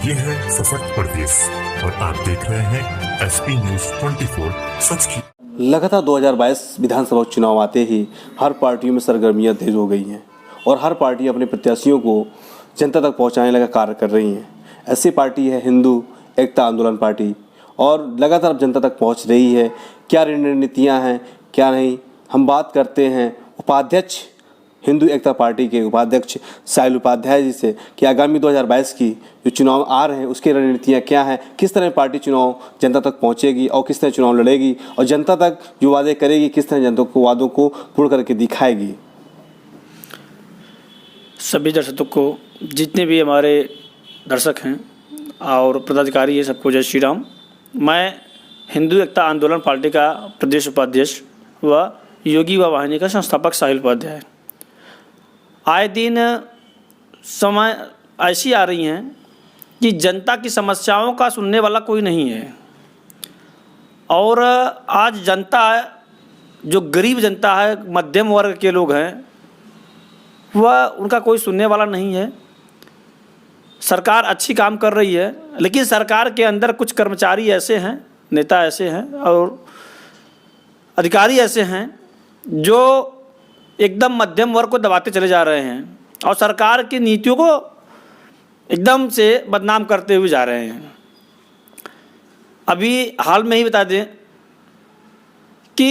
ये है सशक्त प्रदेश और आप देख रहे हैं एसपी न्यूज 24 सच की। लगातार 2022 विधानसभा चुनाव आते ही हर पार्टियों में सरगर्मियां तेज हो गई हैं और हर पार्टी अपने प्रत्याशियों को जनता तक पहुंचाने लगा कार्य कर रही हैं। ऐसी पार्टी है हिंदू एकता आंदोलन पार्टी और लगातार अब जनता तक पहुंच रही है। क्या रणनीतियाँ हैं क्या नहीं, हम बात करते हैं उपाध्यक्ष हिंदू एकता पार्टी के उपाध्यक्ष साहिल उपाध्याय जी से कि आगामी 2022 की जो चुनाव आ रहे हैं उसकी रणनीतियाँ क्या हैं, किस तरह पार्टी चुनाव जनता तक पहुंचेगी और किस तरह चुनाव लड़ेगी और जनता तक जो वादे करेगी किस तरह जनता को वादों को पूर्ण करके दिखाएगी। सभी दर्शकों को, जितने भी हमारे दर्शक हैं और पदाधिकारी हैं, सबको जय श्री राम। मैं हिंदू एकता आंदोलन पार्टी का प्रदेश उपाध्यक्ष व योगी व वाहिनी का संस्थापक साहिल उपाध्याय। आए दिन समय ऐसी आ रही हैं कि जनता की समस्याओं का सुनने वाला कोई नहीं है और आज जनता जो गरीब जनता है, मध्यम वर्ग के लोग हैं, वह उनका कोई सुनने वाला नहीं है। सरकार अच्छी काम कर रही है लेकिन सरकार के अंदर कुछ कर्मचारी ऐसे हैं, नेता ऐसे हैं और अधिकारी ऐसे हैं जो एकदम मध्यम वर्ग को दबाते चले जा रहे हैं और सरकार की नीतियों को एकदम से बदनाम करते हुए जा रहे हैं। अभी हाल में ही बता दें कि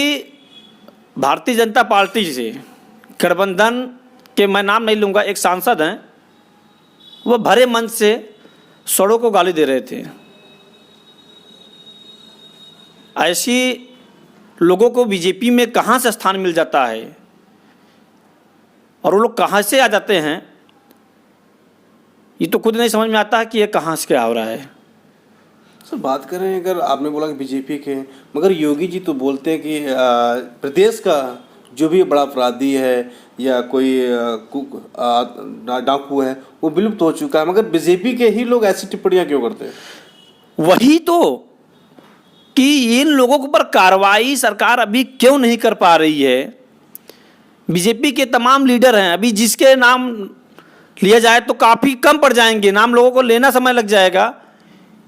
भारतीय जनता पार्टी से गठबंधन के, मैं नाम नहीं लूँगा, एक सांसद हैं, वह भरे मन से सड़ों को गाली दे रहे थे। ऐसी लोगों को बीजेपी में कहाँ से स्थान मिल जाता है और वो लोग कहाँ से आ जाते हैं, ये तो खुद नहीं समझ में आता है कि ये कहाँ से क्या हो रहा है। सर बात करें, अगर आपने बोला कि बीजेपी के, मगर योगी जी तो बोलते हैं कि प्रदेश का जो भी बड़ा अपराधी है या कोई डाकू है वो विलुप्त हो चुका है, मगर बीजेपी के ही लोग ऐसी टिप्पणियां क्यों करते हैं? वही तो कि इन लोगों के ऊपर कार्रवाई सरकार अभी क्यों नहीं कर पा रही है। बीजेपी के तमाम लीडर हैं, अभी जिसके नाम लिया जाए तो काफ़ी कम पड़ जाएंगे, नाम लोगों को लेना समय लग जाएगा,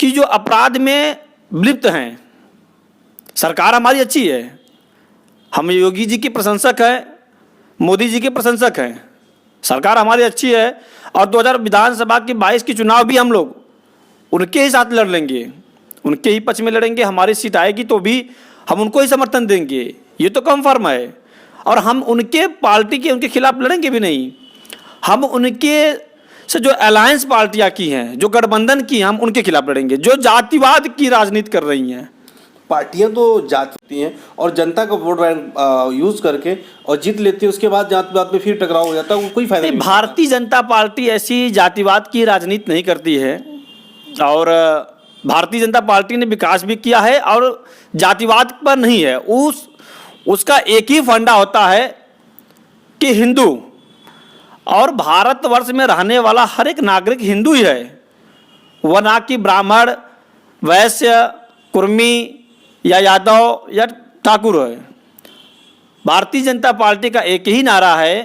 कि जो अपराध में विलिप्त हैं। सरकार हमारी अच्छी है, हम योगी जी की प्रशंसक हैं, मोदी जी के प्रशंसक हैं, सरकार हमारी अच्छी है और 2000 विधानसभा की 22 की चुनाव भी हम लोग उनके ही साथ लड़ लेंगे, उनके ही पक्ष में लड़ेंगे। हमारी सीट आएगी तो भी हम उनको ही समर्थन देंगे, ये तो कन्फर्म है। और हम उनके पार्टी के उनके खिलाफ लड़ेंगे भी नहीं, हम उनके से जो अलायंस पार्टियां की हैं, जो गठबंधन की हैं, हम उनके खिलाफ लड़ेंगे, जो जातिवाद की राजनीति कर रही हैं। पार्टियां तो जाती हैं और जनता का वोट बैंक यूज करके और जीत लेती है, उसके बाद जातिवाद में फिर टकराव हो जाता है, वो कोई फायदा नहीं। भारतीय जनता पार्टी ऐसी जातिवाद की राजनीति नहीं करती है और भारतीय जनता पार्टी ने विकास भी किया है और जातिवाद पर नहीं है। उसका एक ही फंडा होता है कि हिंदू, और भारतवर्ष में रहने वाला हर एक नागरिक हिंदू ही है, वह ना कि ब्राह्मण, वैश्य, कुर्मी या यादव या ठाकुर है। भारतीय जनता पार्टी का एक ही नारा है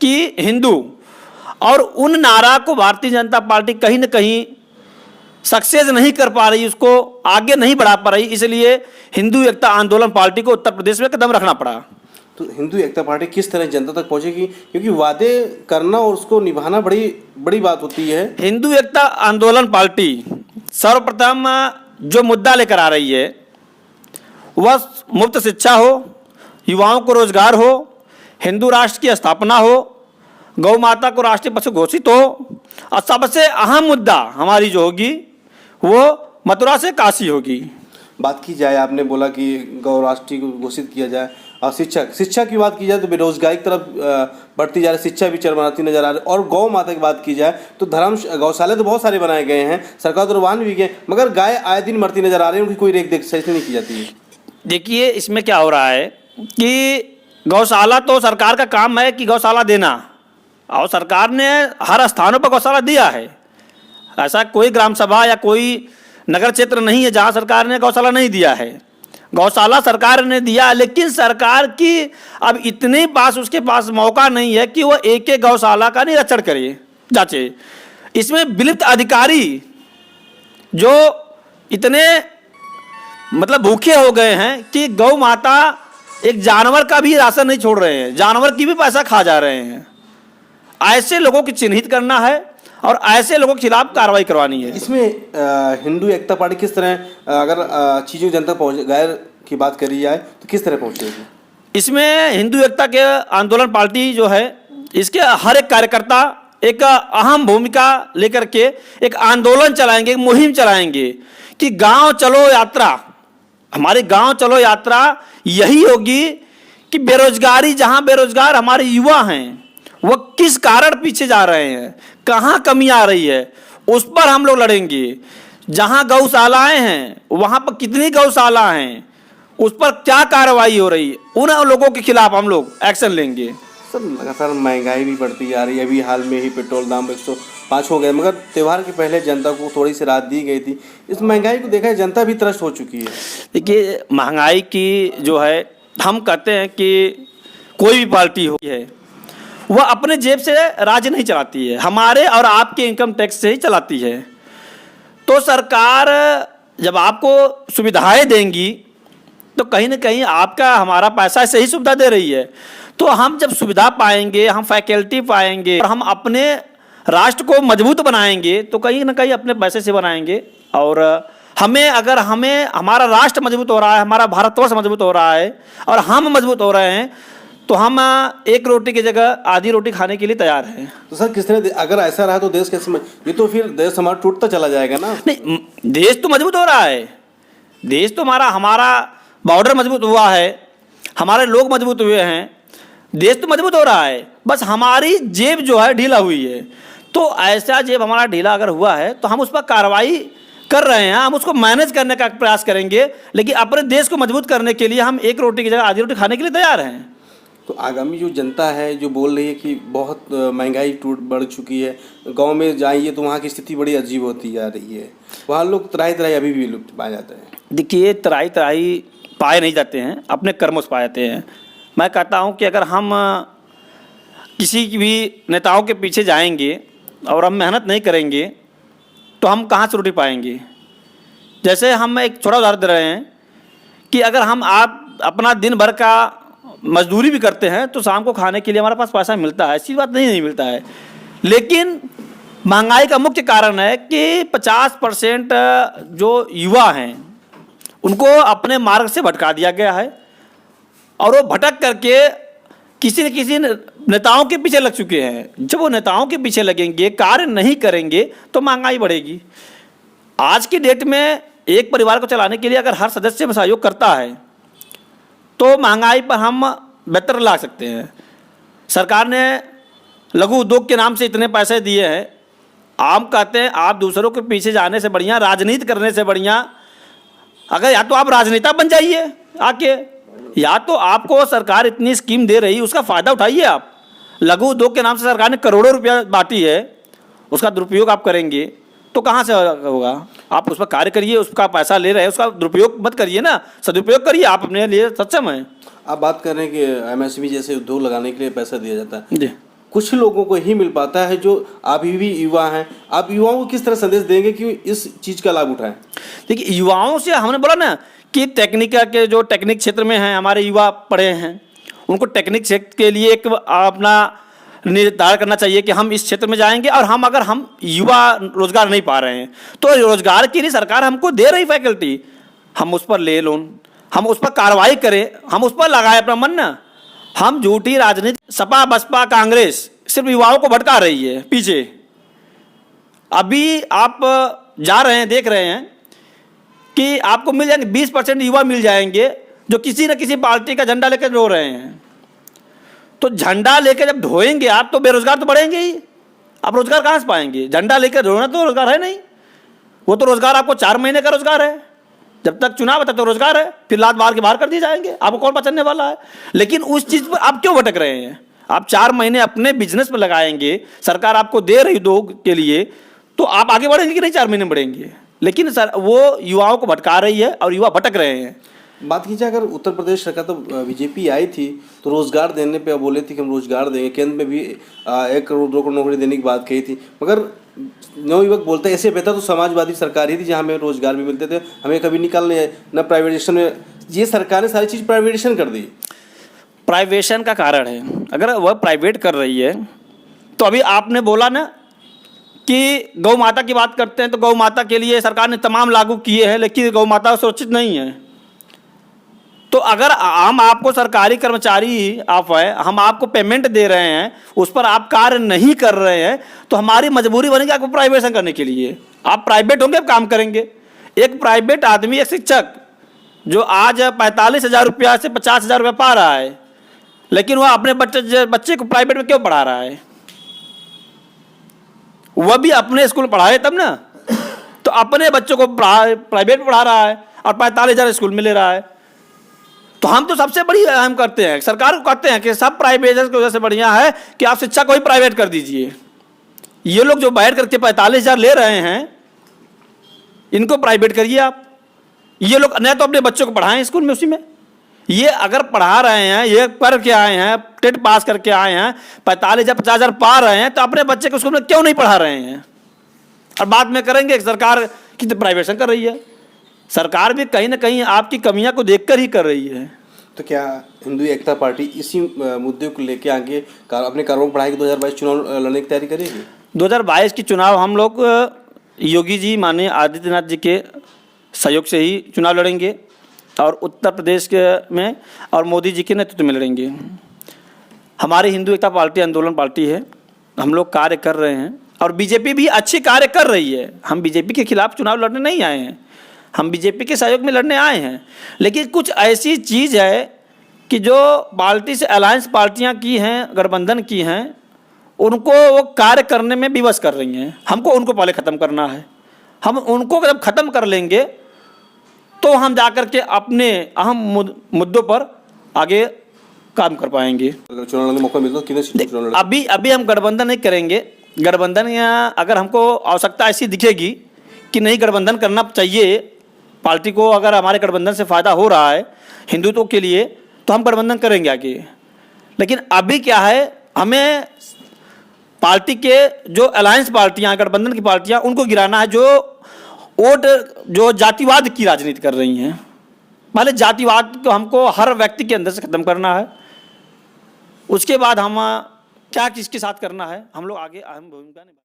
कि हिंदू, और उन नारा को भारतीय जनता पार्टी कहीं ना कहीं सक्सेस नहीं कर पा रही, उसको आगे नहीं बढ़ा पा रही, इसलिए हिंदू एकता आंदोलन पार्टी को उत्तर प्रदेश में कदम रखना पड़ा। तो हिंदू एकता पार्टी किस तरह जनता तक पहुंचेगी, क्योंकि वादे करना और उसको निभाना बड़ी बड़ी बात होती है। हिंदू एकता आंदोलन पार्टी सर्वप्रथम जो मुद्दा लेकर आ रही है वह मुफ्त शिक्षा हो, युवाओं को रोजगार हो, हिंदू राष्ट्र की स्थापना हो, गौ माता को राष्ट्रीय पशु घोषित हो, और सबसे अहम मुद्दा हमारी जो होगी वो मथुरा से काशी होगी। बात की जाए, आपने बोला कि गौ राष्ट्रीय को घोषित किया जाए, और शिक्षा की बात की जाए तो बेरोजगारी की तरफ बढ़ती जा रही, शिक्षा भी चरमराती नजर आ रही। और गौ माता की बात की जाए तो गौशाले तो बहुत सारे बनाए गए हैं, सरकार द्वारा भी गए, मगर गाय आए दिन मरती नजर आ रही है, उनकी कोई रेख देख सही नहीं की जाती है। देखिए इसमें क्या हो रहा है कि गौशाला तो सरकार का काम है कि गौशाला देना, और सरकार ने हर स्थानों पर गौशाला दिया है। ऐसा कोई ग्राम सभा या कोई नगर क्षेत्र नहीं है जहां सरकार ने गौशाला नहीं दिया है। गौशाला सरकार ने दिया, लेकिन सरकार की अब इतने पास उसके पास मौका नहीं है कि वो एक एक गौशाला का निरीक्षण करे, जांचे। इसमें विलिप्त अधिकारी जो इतने मतलब भूखे हो गए हैं कि गौ माता एक जानवर का भी राशन नहीं छोड़ रहे हैं, जानवर की भी पैसा खा जा रहे हैं। ऐसे लोगों को चिन्हित करना है और ऐसे लोगों के खिलाफ कार्रवाई करवानी है। इसमें हिंदू एकता पार्टी किस तरह अगर चीज़ों जनता पहुँच गैर की बात करी जाए तो किस तरह पहुँचेगी? इसमें हिंदू एकता के आंदोलन पार्टी जो है, इसके हर एक कार्यकर्ता एक अहम भूमिका लेकर के एक आंदोलन चलाएंगे, एक मुहिम चलाएंगे कि गांव चलो यात्रा। हमारी गांव चलो यात्रा यही होगी कि बेरोजगारी, जहां बेरोजगार हमारे युवा हैं वो किस कारण पीछे जा रहे हैं, कहां कमी आ रही है, उस पर हम लोग लड़ेंगे। जहां गौशालाएं हैं वहां पर कितनी गौशाला हैं, उस पर क्या कार्रवाई हो रही है, उन लोगों के खिलाफ हम लोग एक्शन लेंगे। सर लगातार महंगाई भी बढ़ती जा रही है, अभी हाल में ही पेट्रोल दाम 105 हो गए, मगर त्यौहार के पहले जनता को थोड़ी सी राहत दी गई थी। इस महंगाई को देखा है जनता भी त्रस्त हो चुकी है। देखिए, महंगाई की जो है, हम कहते हैं कि कोई भी पार्टी हो है वह अपने जेब से राज नहीं चलाती है, हमारे और आपके इनकम टैक्स से ही चलाती है। तो सरकार जब आपको सुविधाएं देंगी तो कहीं ना कहीं आपका हमारा पैसा से ही सुविधा दे रही है। तो हम जब सुविधा पाएंगे, हम फैकल्टी पाएंगे और हम अपने राष्ट्र को मजबूत बनाएंगे तो कहीं ना कहीं अपने पैसे से बनाएंगे। और अगर हमें हमारा राष्ट्र मजबूत हो रहा है, हमारा भारतवर्ष मजबूत हो रहा है और हम मजबूत हो रहे हैं तो हम एक रोटी की जगह आधी रोटी खाने के लिए तैयार हैं। तो सर किस तरह अगर ऐसा रहा तो देश कैसे, ये तो फिर देश हमारा टूटता चला जाएगा ना? नहीं, देश तो मजबूत हो रहा है, देश तो हमारा बॉर्डर मजबूत हुआ है, हमारे लोग मजबूत हुए हैं, देश तो मजबूत हो रहा है, बस हमारी जेब जो है ढीला हुई है। तो ऐसा जेब हमारा ढीला अगर हुआ है तो हम उस पर कार्रवाई कर रहे हैं, हम उसको मैनेज करने का प्रयास करेंगे, लेकिन अपने देश को मजबूत करने के लिए हम एक रोटी की जगह आधी रोटी खाने के लिए तैयार हैं। तो आगामी जो जनता है जो बोल रही है कि बहुत महंगाई बढ़ चुकी है, गांव में जाइए तो वहाँ की स्थिति बड़ी अजीब होती जा रही है, वहाँ लोग तराई तराई अभी भी लुप्त पाए जाते हैं। देखिए, तराई तराई पाए नहीं जाते हैं, अपने कर्मों से पाए जाते हैं। मैं कहता हूं कि अगर हम किसी भी नेताओं के पीछे जाएंगे और हम मेहनत नहीं करेंगे तो हम कहां से रोटी पाएंगे। जैसे हम एक छोटा उदाहरण दे रहे हैं कि अगर आप अपना दिन भर का मजदूरी भी करते हैं तो शाम को खाने के लिए हमारे पास पैसा मिलता है, ऐसी बात नहीं मिलता है। लेकिन महंगाई का मुख्य कारण है कि 50% जो युवा हैं उनको अपने मार्ग से भटका दिया गया है और वो भटक करके किसी न किसी नेताओं के पीछे लग चुके हैं। जब वो नेताओं के पीछे लगेंगे, कार्य नहीं करेंगे तो महंगाई बढ़ेगी। आज की डेट में एक परिवार को चलाने के लिए अगर हर सदस्य में सहयोग करता है तो महंगाई पर हम बेहतर ला सकते हैं। सरकार ने लघु उद्योग के नाम से इतने पैसे दिए हैं। हम कहते हैं आप दूसरों के पीछे जाने से बढ़िया, राजनीति करने से बढ़िया, अगर या तो आप राजनेता बन जाइए आके, या तो आपको सरकार इतनी स्कीम दे रही उसका फ़ायदा उठाइए आप। लघु उद्योग के नाम से सरकार ने करोड़ों रुपया बांटी है, उसका दुरुपयोग आप करेंगे तो कहाँ से होगा। आप उस पर कार्य करिए, उसका पैसा ले रहे हैं उसका दुरुपयोग मत करिए ना, सदुपयोग करिए, आप अपने लिए सक्षम हैं। आप बात कर रहे हैं कि एमएसएमई जैसे उद्योग लगाने के लिए पैसा दिया जाता है जी, कुछ लोगों को ही मिल पाता है जो अभी भी युवा हैं। आप युवाओं को किस तरह संदेश देंगे कि इस चीज़ का लाभ उठाएं? देखिए, युवाओं से हमने बोला ना कि टेक्निक के जो टेक्निक क्षेत्र में हैं हमारे युवा पढ़े हैं, उनको टेक्निक क्षेत्र के लिए एक अपना निर्धारण करना चाहिए कि हम इस क्षेत्र में जाएंगे। और अगर हम युवा रोजगार नहीं पा रहे हैं तो रोजगार के लिए सरकार हमको दे रही फैकल्टी, हम उस पर ले लोन, हम उस पर कार्रवाई करें, हम उस पर लगाए अपना मन ना। हम झूठी राजनीति, सपा बसपा कांग्रेस सिर्फ युवाओं को भटका रही है पीछे। अभी आप जा रहे हैं, देख रहे हैं कि आपको मिल जाएंगे 20% युवा मिल जाएंगे जो किसी न किसी पार्टी का झंडा लेकर ढो रहे हैं। तो झंडा लेकर जब ढोएंगे आप तो बेरोजगार तो बढ़ेंगे ही, आप रोजगार कहाँ से पाएंगे? झंडा लेकर ढोना तो रोजगार है नहीं, वो तो रोजगार आपको 4 महीने का रोजगार है, जब तक चुनाव है तब तो रोजगार है, फिर लात मार के बाहर कर दिए जाएंगे, आपको कौन पचने वाला है। लेकिन उस चीज़ पर आप क्यों भटक रहे हैं? आप 4 महीने अपने बिजनेस पर लगाएंगे, सरकार आपको दे रही उद्योग के लिए, तो आप आगे बढ़ेंगे कि नहीं? 4 महीने बढ़ेंगे। लेकिन सर वो युवाओं को भटका रही है और युवा भटक रहे हैं। बात की जाए अगर उत्तर प्रदेश सरकार तो बीजेपी आई थी तो रोजगार देने पे बोले थे कि हम रोजगार देंगे, केंद्र में भी 1 करोड़ 2 करोड़ नौकरी देने की बात कही थी, मगर नवयुवक बोलते हैं ऐसे बेहतर तो समाजवादी सरकार ही थी जहाँ हमें रोजगार भी मिलते थे, हमें कभी निकालने है न प्राइवेटाइजेशन में। ये सरकार ने सारी चीज़ प्राइवेटाइजेशन कर दी। प्राइवेशन का कारण है, अगर वह प्राइवेट कर रही है तो अभी आपने बोला ना कि गौ माता की बात करते हैं तो गौ माता के लिए सरकार ने तमाम लागू किए हैं, लेकिन गौ माता सुरक्षित नहीं है। तो अगर हम आपको सरकारी कर्मचारी आप हैं, हम आपको पेमेंट दे रहे हैं, उस पर आप कार्य नहीं कर रहे हैं, तो हमारी मजबूरी बनेगी आपको प्राइवेशन करने के लिए। आप प्राइवेट होंगे, आप काम करेंगे। एक प्राइवेट आदमी, एक शिक्षक जो आज 45,000 रुपया से 50,000 रुपया पा रहा है, लेकिन वह अपने बच्चे को प्राइवेट में क्यों पढ़ा रहा है? वह भी अपने स्कूल पढ़ाए तब ना, तो अपने बच्चों को प्राइवेट में पढ़ा रहा है और 45,000 स्कूल में ले रहा है। तो हम तो सबसे बड़ी हम करते हैं, सरकार को कहते हैं कि सब प्राइवेट की वजह से बढ़िया है कि आप शिक्षा को ही प्राइवेट कर दीजिए। ये लोग जो बैठ करके 45,000 ले रहे हैं, इनको प्राइवेट करिए आप। ये लोग न तो अपने बच्चों को पढ़ाएं स्कूल में, उसी में ये अगर पढ़ा रहे हैं, ये करके आए हैं, टेट पास करके आए हैं, 45,000 50,000 पा रहे हैं, तो अपने बच्चे को स्कूल में क्यों नहीं पढ़ा रहे हैं? और बाद में करेंगे कि सरकार की तो प्राइवेशन कर रही है। सरकार भी कहीं ना कहीं आपकी कमियां को देखकर ही कर रही है। तो क्या हिंदू एकता पार्टी इसी मुद्दे को लेकर आगे अपने कार्यों को बढ़ाएगी? 2022 चुनाव लड़ने की तैयारी करेगी? 2022 की चुनाव हम लोग योगी जी माननीय आदित्यनाथ जी के सहयोग से ही चुनाव लड़ेंगे और उत्तर प्रदेश के में और मोदी जी के नेतृत्व में लड़ेंगे। हमारी हिंदू एकता पार्टी आंदोलन पार्टी है, हम लोग कार्य कर रहे हैं और बीजेपी भी अच्छी कार्य कर रही है। हम बीजेपी के खिलाफ चुनाव लड़ने नहीं आए हैं, हम बीजेपी के सहयोग में लड़ने आए हैं। लेकिन कुछ ऐसी चीज़ है कि जो पार्टी से अलायंस पार्टियां की हैं, गठबंधन की हैं, उनको वो कार्य करने में विवश कर रही हैं। हमको उनको पहले ख़त्म करना है। हम उनको जब ख़त्म कर लेंगे तो हम जाकर के अपने अहम मुद्दों पर आगे काम कर पाएंगे। अगर चुनाव लड़ने का मौका मिलता तो कितने सीटों चुनाव लड़ेंगे? अभी हम गठबंधन नहीं करेंगे। गठबंधन या अगर हमको आवश्यकता ऐसी दिखेगी कि नहीं गठबंधन करना चाहिए, पार्टी को अगर हमारे गठबंधन से फ़ायदा हो रहा है हिंदुत्व के लिए, तो हम गठबंधन करेंगे आगे। लेकिन अभी क्या है, हमें पार्टी के जो अलायंस पार्टियां, गठबंधन की पार्टियां, उनको गिराना है जो वोट जो जातिवाद की राजनीति कर रही हैं। पहले जातिवाद को हमको हर व्यक्ति के अंदर से ख़त्म करना है, उसके बाद हम क्या किसके साथ करना है, हम लोग आगे अहम भूमिका निभा